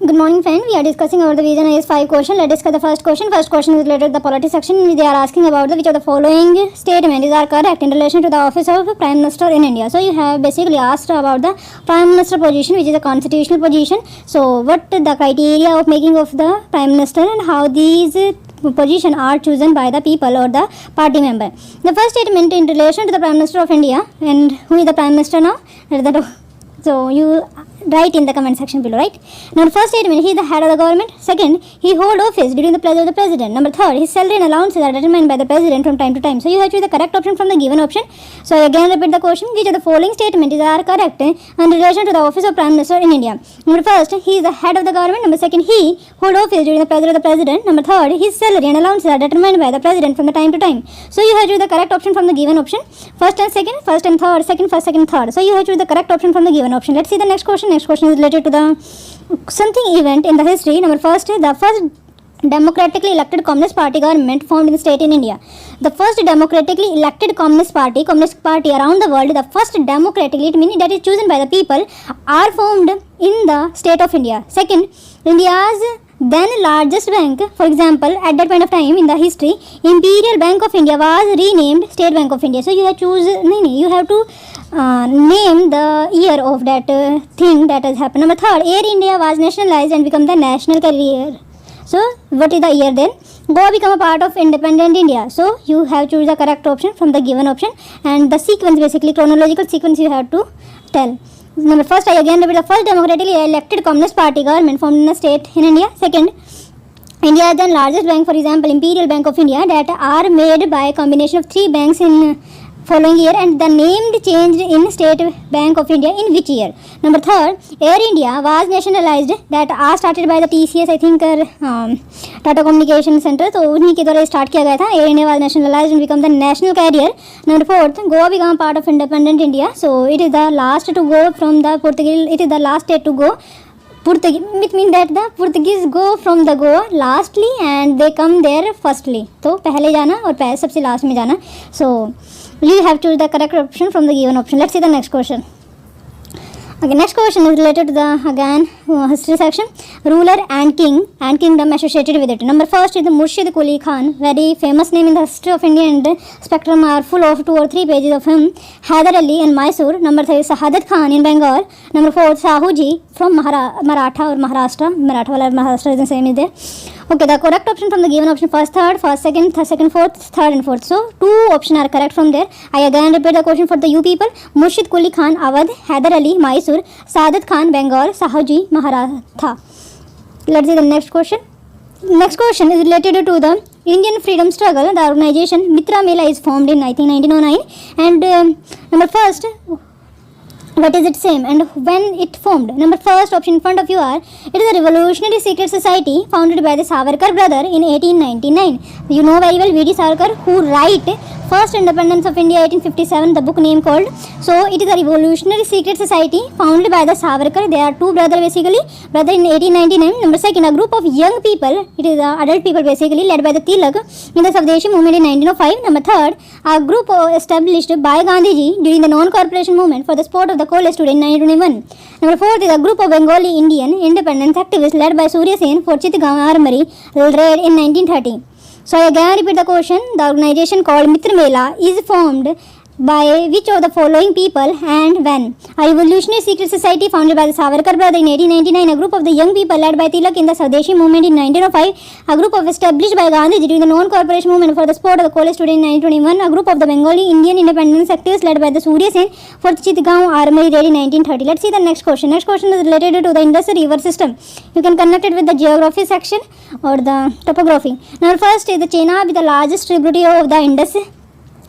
Good morning, friend. We are discussing about the Vision IS 5 question. Let's discuss the first question. First question is related to the politics section. They are asking about which of the following statements are correct in relation to the office of Prime Minister in India. So you have basically asked about the Prime Minister position, which is a constitutional position. So what the criteria of making of the Prime Minister and how these position are chosen by the people or the party member. The first statement in relation to the Prime Minister of India, and who is the Prime Minister now? So you write in the comment section below, right? Now the first statement, he is the head of the government. Second, he hold office during the pleasure of the president. Number third, his salary and allowances are determined by the president from time to time. So you have to choose the correct option from the given option. So I again repeat the question, which of the following statements are correct in relation to the office of Prime Minister in India? Number first, he is the head of the government. Number second, he hold office during the pleasure of the president. Number third, his salary and allowances are determined by the president from the time to time. So you have to choose the correct option from the given option. First and second, first and third, second, first, second, third. So you have to choose the correct option from the given option. Let's see the next question. Next question is related to the something event in the history. Number first, the first democratically elected Communist Party government formed in the state in India. The first democratically elected Communist Party around the world, the first democratically, it means that is chosen by the people, are formed in the state of India. Second, India's then largest bank, for example, at that point of time in the history, Imperial Bank of India was renamed State Bank of India. So you have to choose, you have to name the year of that thing that has happened. Number third, Air India was nationalized and become the national carrier. So what is the year then? Goa become a part of independent India. So you have to choose the correct option from the given option, and the sequence, basically chronological sequence, you have to tell. Number first, I again repeat, the first democratically elected Communist Party government formed in a state in India. Second, India is the largest bank, for example, Imperial Bank of India, that are made by a combination of three banks in following year, and the name changed in State Bank of India in which year. Number third, Air India was nationalized, that are started by the TCS, I think Tata Communication Center, तो उन्हीं के द्वारा start किया गया था. Air India was nationalized and become the national carrier. Number fourth, Goa became a part of independent India, so it is the last to go from the Portuguese, it is the last state to go. It means that the Portuguese go from the Goa lastly and they come there firstly. तो पहले जाना और सबसे last में जाना. So you have to choose the correct option from the given option. Let's see the next question. Okay, next question is related to the history section. Ruler and king and kingdom associated with it. Number first is the Murshid Quli Khan, very famous name in the history of India, and spectrum are full of 2 or 3 pages of him. Hyder Ali in Mysore. Number 3 is Sahadat Khan in Bengal. Number 4, Sahuji from Maratha or Maharashtra. Maharashtra is the same is there. Okay, the correct option from the given option, first, third, first, second, fourth, third and fourth. So 2 options are correct from there. I again repeat the question for the you people. Murshid Quli Khan, Awadh. Hyder Ali, Mysore. Sadat Khan, Bengal. Sahuji, Maratha. Let's see the next question. Next question is related to the Indian freedom struggle. The organization Mitra Mela is formed in 1909. And number first, what is it same and when it formed? Number first option in front of you are, it is a revolutionary secret society founded by the Savarkar brother in 1899. You know very well V.D. Savarkar, who write First Independence of India 1857, the book name called. So it is a revolutionary secret society founded by the Savarkar. They are 2 brothers basically, brother in 1899. Number second, a group of young people, it is adult people basically, led by the Tilak in the Swadeshi movement in 1905. Number third, a group established by Gandhiji during the non-corporation movement for the support of the coal student in 1921. Number fourth is a group of Bengali Indian independence activists led by Surya Sen for Chittagaon Armory raid in 1930. So I again repeat the question. The organization called Mitra Mela is formed by which of the following people and when? A revolutionary secret society founded by the Savarkar brother in 1899. A group of the young people led by Tilak in the Swadeshi movement in 1905. A group of established by Gandhiji during the non-corporation movement for the support of the college student in 1921. A group of the Bengali Indian independence activists led by the Surya Sen for the Chittagaon Armory raid in 1930. Let's see the next question. Next question is related to the Indus River system. You can connect it with the geography section or the topography. Now first is the Chenab, the largest tributary of the Indus.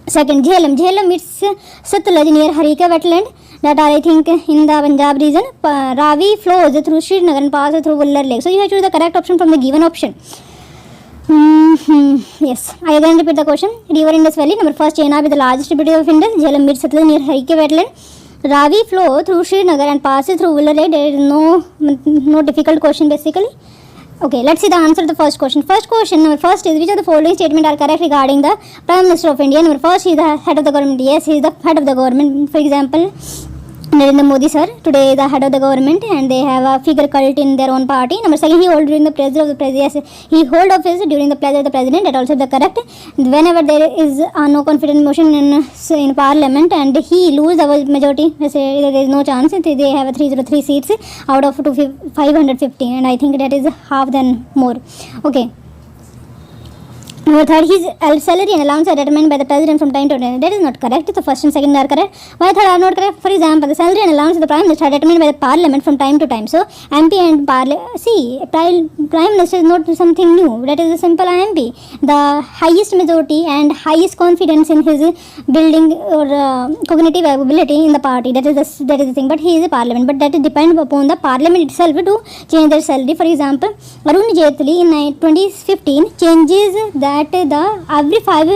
Second, Jhelum, it's Satluj near Harika wetland that are I think in the Punjab region. Ravi flows through Srinagar and passes through Vuller Lake. So you have to choose the correct option from the given option. Yes, I again repeat the question. River Indus Valley. Number first, Chenab is the largest tributary of Indus. Jhelum meets Satluj near Harika wetland. Ravi flow through Srinagar and passes through Vuller Lake. There is no difficult question basically. Okay, let's see the answer to the first question. First question, number first is, which of the following statements are correct regarding the Prime Minister of India? Number first, he is the head of the government. Yes, he is the head of the government. For example, Narendra Modi sir, today the head of the government, and they have a figure cult in their own party. Number second, he hold during the pleasure of the president. Yes, he hold office during the pleasure of the president. That also the correct. Whenever there is a no confidence motion in parliament and he lose the majority, say there is no chance. They have a 303 seats out of 550, and I think that is half than more. Okay. Number third, his salary and allowance are determined by the president from time to time. That is not correct. The first and second are correct. Why third are not correct? For example, the salary and allowance of the prime minister are determined by the parliament from time to time. So MP and prime minister is not something new. That is a simple MP. The highest majority and highest confidence in his building or cognitive ability in the party. That is the thing. But he is a parliament. But that depends upon the parliament itself to change their salary. For example, Arun Jaitley in 2015 changes that the every 5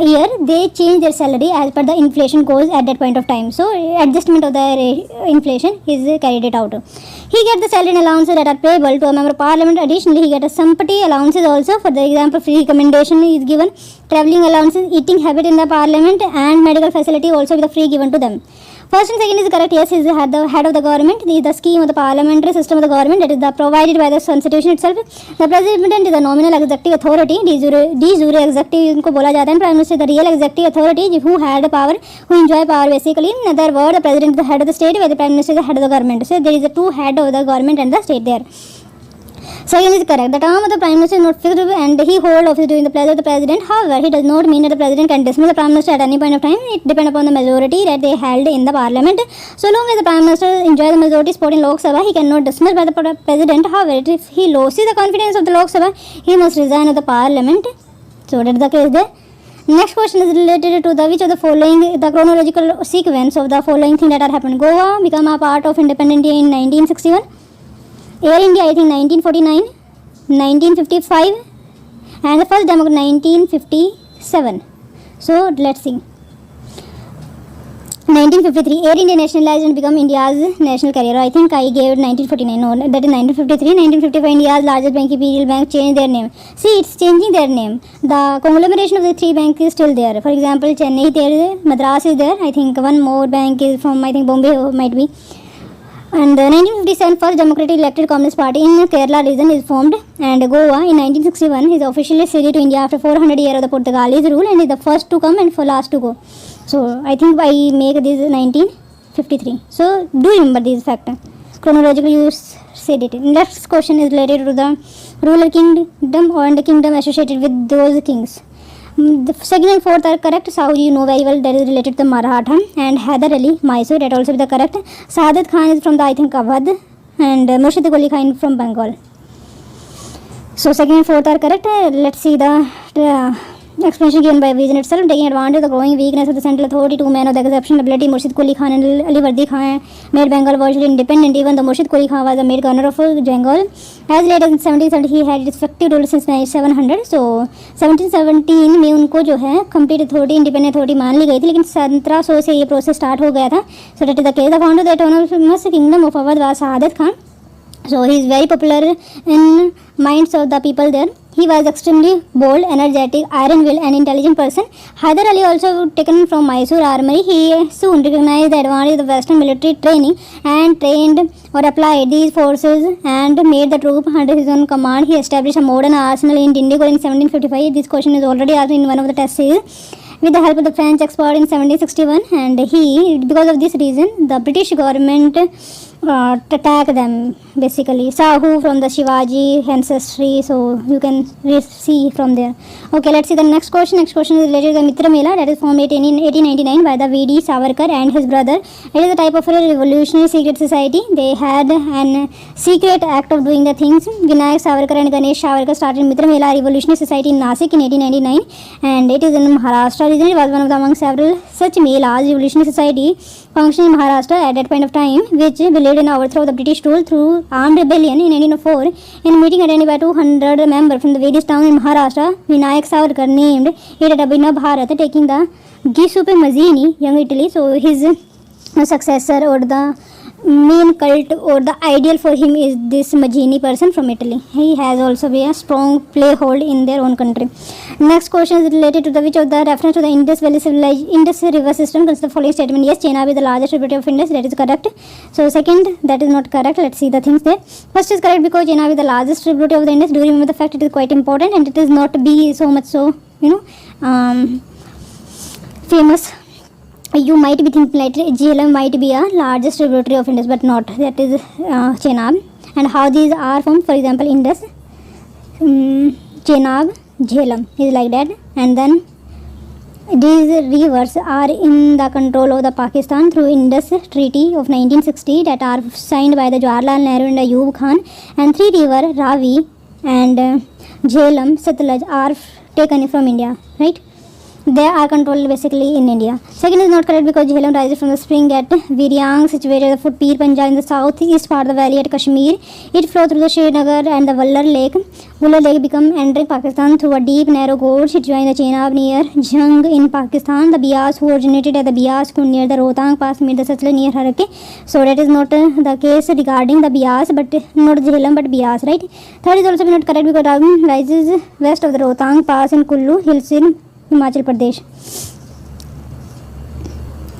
year they change their salary as per the inflation goes at that point of time. So adjustment of the inflation is carried it out. He gets the salary and allowances that are payable to a member of parliament. Additionally, he gets a sympathy allowances also. For the example, free recommendation is given, travelling allowances, eating habit in the parliament, and medical facility also with a free given to them. First and second is correct. Yes, he is the head of the government. This is the scheme of the parliamentary system of the government that is provided by the constitution itself. The president is the nominal executive authority. De jure executive इनको बोला जाता है. Prime minister the real executive authority who had power, who enjoy power basically. In other words, the president is the head of the state, while the prime minister is the head of the government. So there is a two head of the government and the state there. Second is correct. The term of the prime minister is not fixed and he hold office during the pleasure of the president. However, he does not mean that the president can dismiss the prime minister at any point of time. It depends upon the majority that they held in the parliament. So long as the prime minister enjoys the majority support in Lok Sabha, he cannot dismiss by the president. However, if he loses the confidence of the Lok Sabha, he must resign of the parliament. So that is the case there. Next question is related to the which of the following, the chronological sequence of the following things that are happened. Goa became a part of independent India in 1961. Air India, I think 1949, 1955, and the first democracy 1957. So let's see. 1953, Air India nationalized and become India's national carrier. I think I gave 1949. No, that is 1953. 1955, India's largest bank, Imperial Bank, changed their name. See, it's changing their name. The conglomeration of the three banks is still there. For example, Chennai there, Madras is there. I think one more bank is from, I think Bombay might be. And 1957, first democratic elected Communist Party in Kerala region is formed, and Goa in 1961 is officially ceded to India after 400 years of the Portuguese rule and is the first to come and for last to go. So I think I make this 1953. So do remember these factors. Chronologically you said it. Next question is related to the ruler kingdom or the kingdom associated with those kings. The second and fourth are correct. Sahu you know very well, that is related to Maratha, and Hyder Ali, Mysore, that also be the correct. Saadat Khan is from the I think Awadh, and Murshid Quli Khan from Bengal. So second and fourth are correct. Let's see the explanation given by vision itself. Taking advantage of the growing weakness of the central authority, two men of the exceptional ability, Murshid Quli Khan and Ali Vardi Khan, made Bengal virtually independent. Even though Murshid Quli Khan was the made governor of Bengal, as late as 1770 he had effective rule since 700. So 1717 में उनको जो है complete authority, independent authority मान ली गई थी, लेकिन 1700 से ये process start हो गया था. So that is the case. The founder of the autonomous kingdom of Awadh was Saadat Khan. So he is very popular in minds of the people there. He was extremely bold, energetic, iron will and intelligent person. Hyder Ali also taken from Mysore armory. He soon recognized the advantage of Western military training and trained or applied these forces and made the troop under his own command. He established a modern arsenal in Dindigul in 1755. This question is already asked in one of the test series. With the help of the French expert in 1761, and because of this reason, the British government attacked them basically. Sahu from the Shivaji ancestry, so you can see from there. Okay, let's see the next question. Next question is related to the Mitra Mela, that is formed in 1899 by the V.D. Savarkar and his brother. It is a type of a revolutionary secret society. They had an secret act of doing the things. Vinayak Savarkar and Ganesh Savarkar started Mitra Mela Revolutionary Society in Nasik in 1899, and it is in Maharashtra region. It was one of the among several such melas. Revolutionary society functioned in Maharashtra at that point of time, which believed in overthrow of the British rule through armed rebellion in 1904. In a meeting attended by 200 members from the various towns in Maharashtra, Vinayak Savarkar named it Abhinav Bharat, taking the Giuseppe Mazzini, young Italy, so his successor or the main cult or the ideal for him is this Mazzini person from Italy. He has also been a strong playhold in their own country. Next question is related to the which of the reference to the Indus Valley Indus River system consider the following statement. Yes, Chenab is the largest tributary of Indus. That is correct. So second, that is not correct. Let's see the things there. First is correct because Chenab is the largest tributary of the Indus. Do you remember the fact? It is quite important and it is not be so much so famous. You might be thinking like Jhelum might be a largest tributary of Indus, but not. That is Chenab. And how these are formed? For example, Indus, Chenab, Jhelum is like that. And then these rivers are in the control of the Pakistan through Indus Treaty of 1960 that are signed by the Jawaharlal Nehru and Ayub Khan. And three rivers, Ravi and Jhelum, Satluj, are taken from India, right? They are controlled basically in India. Second is not correct because Jhelum rises from the spring at Viryang, situated at the foot Pir Panjal in the southeast part of the valley at Kashmir. It flows through the Srinagar and the Vuller Lake. Vuller Lake become entering Pakistan through a deep narrow gorge. It joins the Chenab near Jhang in Pakistan. The Bias who originated at the Bias Kund near the Rohtang Pass meet the Satluj near Harake. So that is not the case regarding the Bias, but not Jhelum but Bias, right? Third is also not correct because Ravi rises west of the Rohtang Pass in Kullu Hills in Himachal Pradesh.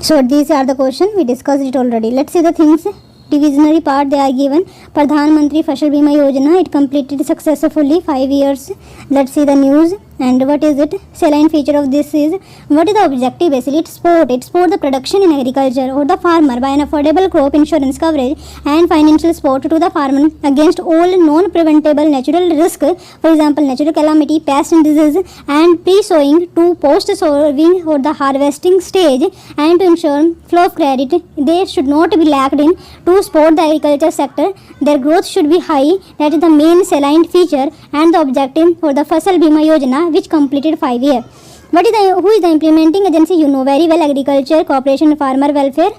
So these are the question, we discussed it already. Let's see the things. Divisionary part they are given. Pradhan Mantri Fasal Bima Yojana, it completed successfully 5 years. Let's see the news. And what is it? Saline feature of this is, what is the objective basically? It support the production in agriculture or the farmer by an affordable crop insurance coverage and financial support to the farmer against all non-preventable natural risk, for example natural calamity, pest and disease, and pre-sowing to post-sowing or the harvesting stage, and to ensure flow of credit. They should not be lacked in to support the agriculture sector. Their growth should be high. That is the main saline feature and the objective for the Fasal Bima Yojana, which completed 5 years. Who is the implementing agency? You know very well, Agriculture, Cooperation and Farmer Welfare.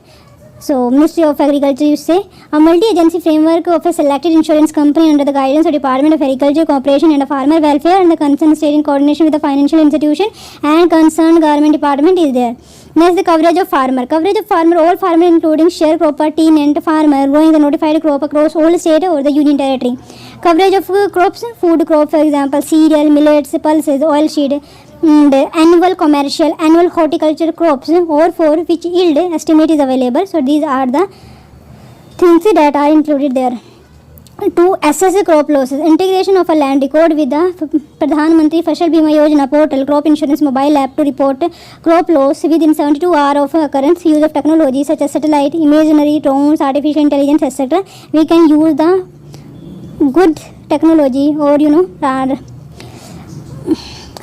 So Ministry of Agriculture, you say. A multi-agency framework of a selected insurance company under the guidance of Department of Agriculture, Cooperation and Farmer Welfare and the concerned state in coordination with the financial institution and concerned government department is there. Next, the coverage of farmer. Coverage of farmer, all farmer including share crop, tenant farmer growing the notified crop across all state or the union territory. Coverage of crops, food crop, for example cereal, millets, pulses, oil seed, and annual commercial, annual horticulture crops or for which yield estimate is available. So these are the things that are included there. To assess the crop losses, integration of a land record with the Pradhan Mantri Fasal Bima Yojana portal, crop insurance mobile app to report crop loss within 72 hours of occurrence, use of technology such as satellite, imagery, drones, artificial intelligence, etc. We can use the good technology or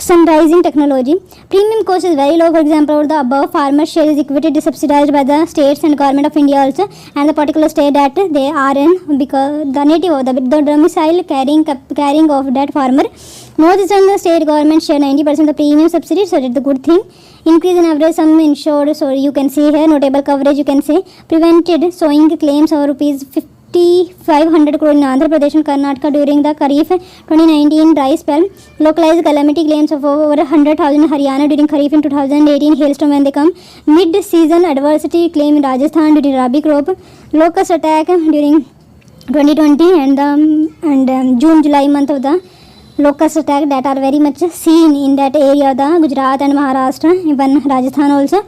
sunrising technology. Premium cost is very low. For example, the above farmer share is equity subsidized by the states and government of India also, and the particular state that they are in, because the native of the domicile carrying of that farmer. Northeastern state government share 90% of the premium subsidy, so that's the good thing. Increase in average sum insured, so you can see here notable coverage, you can say prevented sowing claims of rupees 500 crore in Andhra Pradesh and Karnataka during the Kharif 2019 dry spell. Localized calamity claims of over 100,000 in Haryana during Kharif in 2018 hailstorm when they come. Mid-season adversity claim in Rajasthan during Rabi crop. Locust attack during 2020 and June-July month of the locust attack that are very much seen in that area, the Gujarat and Maharashtra, even Rajasthan also.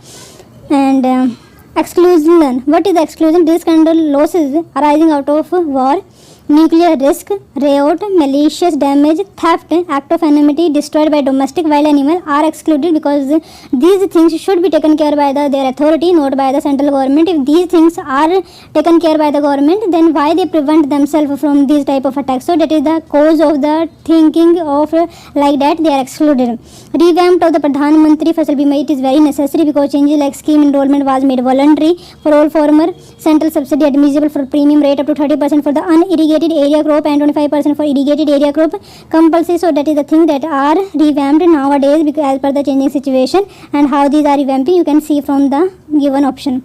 And exclusion. What is the exclusion? Risk and losses arising out of war, nuclear risk, riot, malicious damage, theft, act of enmity, destroyed by domestic wild animal are excluded because these things should be taken care by their authority, not by the central government. If these things are taken care by the government, then why they prevent themselves from these type of attacks? So that is the cause of the thinking of like that they are excluded. Revamp of the Pradhan Mantri Fasal Bima, it is very necessary because changes like scheme enrollment was made voluntary for all farmer, central subsidy admissible for premium rate up to 30% for the unirrigated area crop and 25% for irrigated area crop compulsory. So that is the thing that are revamped nowadays because as per the changing situation, and how these are revamping you can see from the given option.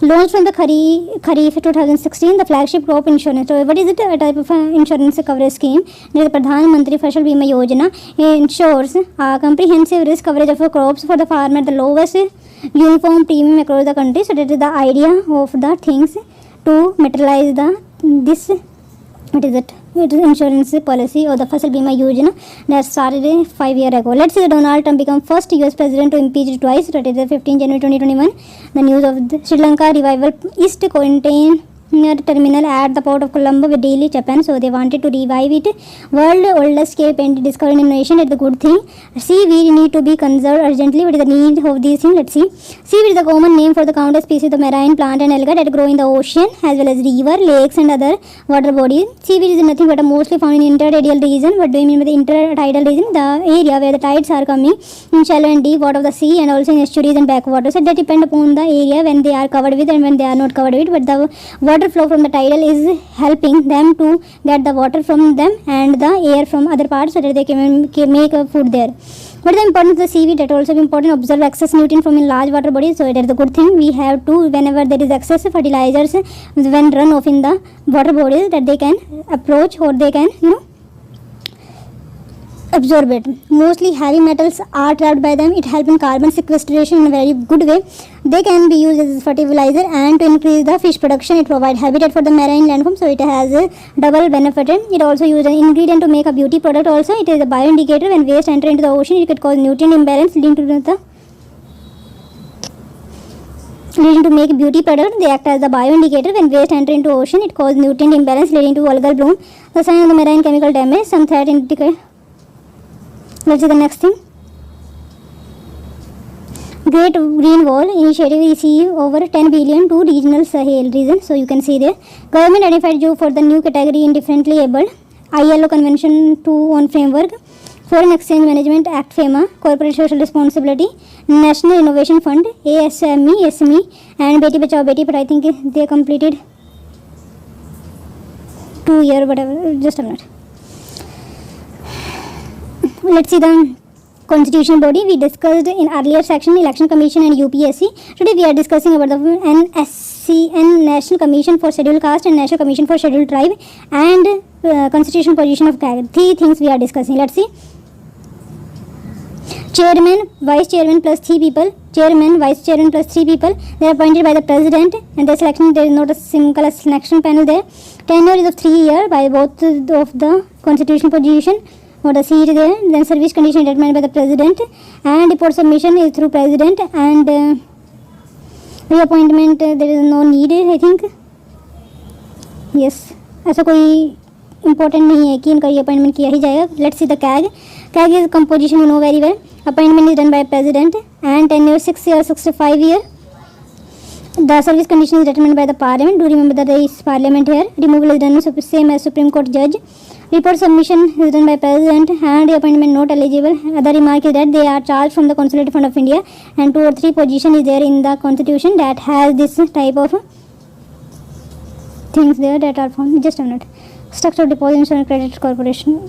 Launched from the Kharif 2016, the flagship crop insurance. So what is it? A type of insurance coverage scheme. The Pradhan Mantri Fasal Bima Yojana ensures comprehensive risk coverage of crops for the farmer at the lowest uniform premium across the country. So that is the idea of the things to materialize this, what is it? It is insurance policy or the Fasal Bima Yojana that started 5 years ago. Let's say Donald Trump become first US president to impeach twice. That is the 15 January 2021. The news of the Sri Lanka revival East container terminal at the port of Colombo with Delhi, Japan. So they wanted to revive it. World oldest cave painting discovered in Indonesia. It's a good thing. Seaweed need to be conserved urgently. What is the need of these things? Let's see. Seaweed is the common name for the countless species of marine plant and algae that grow in the ocean as well as river, lakes and other water bodies. Seaweed is nothing but a mostly found in intertidal region. What do you mean by the intertidal region? The area where the tides are coming in shallow and deep water of the sea and also in estuaries and backwaters. So that depend upon the area when they are covered with and when they are not covered with. But the water flow from the tidal is helping them to get the water from them and the air from other parts so that they can make a food there. What is the importance of the seaweed? That also be important. Observe excess nutrient from in large water bodies. So that is a good thing. We have to, whenever there is excess fertilizers when run off in the water bodies, that they can approach or they can absorb it. Mostly heavy metals are trapped by them. It helps in carbon sequestration in a very good way. They can be used as fertilizer and to increase the fish production. It provides habitat for the marine landform, so it has a double benefit. It also used an ingredient to make a beauty product also. It is a bioindicator. When waste enter into the ocean, it could cause nutrient imbalance leading to make beauty product. They act as the bioindicator. When waste enter into ocean, it causes nutrient imbalance leading to algal bloom. The sign of the marine chemical damage. Some threat indicate. Let's see the next thing. Great Green Wall initiative receive over 10 billion to regional Sahel region. So you can see there. Government identified you for the new category indifferently abled. ILO Convention 2 on Framework. Foreign Exchange Management Act FEMA. Corporate Social Responsibility. National Innovation Fund. ASME, SME and Beti Bachao Beti. But I think they completed 2 years whatever. Just a minute. Let's see the constitutional body. We discussed in earlier section Election Commission and UPSC. Today we are discussing about the NSCN, National Commission for Scheduled Caste and National Commission for Scheduled Tribe and constitutional position of CAG. 3 things we are discussing. Let's see. Chairman, Vice Chairman plus 3 people. Chairman, Vice Chairman plus 3 people. They are appointed by the President and the selection, there is not a single selection panel there. Tenure is of 3 years by both of the constitutional position. Or the seat there. Then service condition determined by the President and report submission is through President and reappointment there is no need I think. Yes, ऐसा कोई important नहीं है कि इनका reappointment किया ही जाएगा. Let's see the CAG. CAG is composition you know very well. Appointment is done by President and tenure 6 years, 65 years. The service condition is determined by the Parliament. Do remember that there is Parliament here. Removal is done same as Supreme Court judge. Report submission is done by President and appointment not eligible. Other remark is that they are charged from the Consulate Fund of India and 2 or 3 position is there in the Constitution that has this type of things there that are found. Just a minute. Structure of Deposits and Credit Corporation.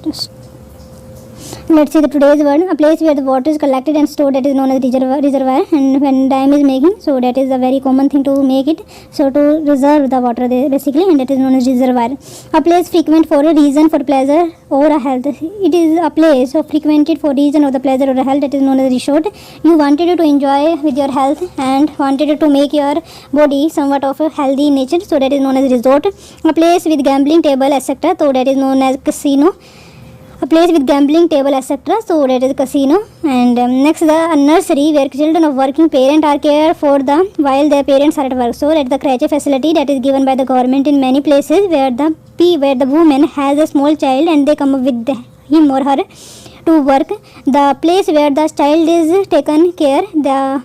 Let's see the today's word. A place where the water is collected and stored, that is known as reservoir. And when dam is making, so that is a very common thing to make it. So to reserve the water there basically, and that is known as reservoir. A place frequent for a reason, for pleasure or a health. It is a place of frequented for reason or the pleasure or a health, that is known as resort. You wanted to enjoy with your health and wanted to make your body somewhat of a healthy nature, so that is known as resort. A place with gambling table etc., so that is known as casino. A place with gambling table etc., so that is casino. And next the nursery where children of working parent are cared for while their parents are at work. So that is the creche facility that is given by the government in many places where the woman has a small child and they come with him or her to work. The place where the child is taken care, the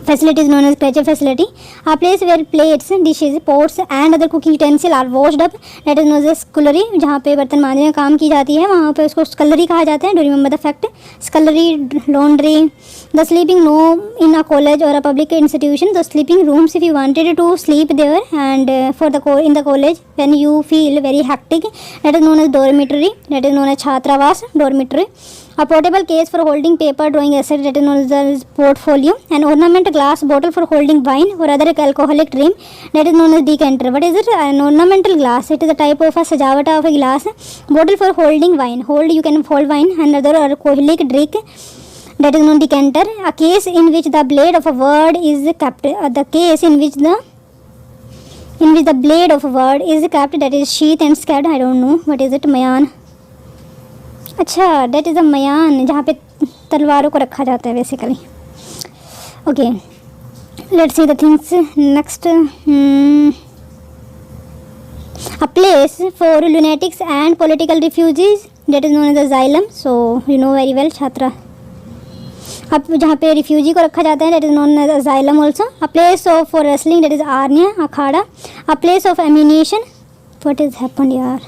facility is known as creche facility. A place where plates, dishes, pots and other cooking utensils are washed up, that is known as scullery. जहाँ पे बर्तन मांजने का काम की जाती है वहाँ पे उसको scullery कहा जाता है. Do remember the fact? Scullery, laundry. The sleeping room in a college or a public institution. The sleeping rooms, if you wanted to sleep there and in the college when you feel very hectic, that is known as dormitory. That is known as Chhatravas, dormitory. A portable case for holding paper, drawing etc., that is known as the portfolio. An ornament glass bottle for holding wine or other alcoholic drink, that is known as decanter. What is it? An ornamental glass. It is a type of a sajawata of a glass. Bottle for holding wine. You can hold wine and other alcoholic drink, that is known decanter. A case in which the blade of a word is kept. The case in which the in which the blade of a word is kept, that is sheath and scabbed. I don't know what is it. मयान. अच्छा, that is a मयान, जहाँ पे तलवारों को रखा जाता है basically. Okay, let's see the things next. A place for lunatics and political refugees, that is known as asylum. So you know very well, छात्रा. अब जहाँ पे रिफ्यूजी को रखा जाता है, that is known as asylum also. A place of for wrestling, that is आर्निया, Akhara. A place of ammunition, what is happened यार.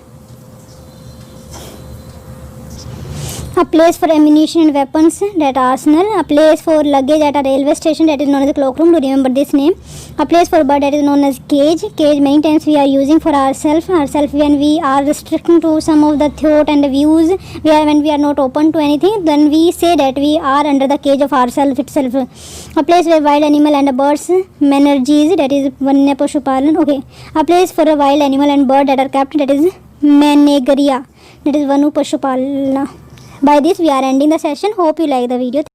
A place for ammunition and weapons, that arsenal. A place for luggage at a railway station, that is known as a cloakroom. To remember this name. A place for bird, that is known as cage. Cage many times we are using for ourselves when we are restricting to some of the thought and views. When we are not open to anything, then we say that we are under the cage of ourselves itself. A place where wild animal and birds menageries, that is Vanya Pashupalan. Okay. A place for a wild animal and bird that are kept, that is Menageria, that is Vanu Pashupalana. By this we are ending the session. Hope you like the video.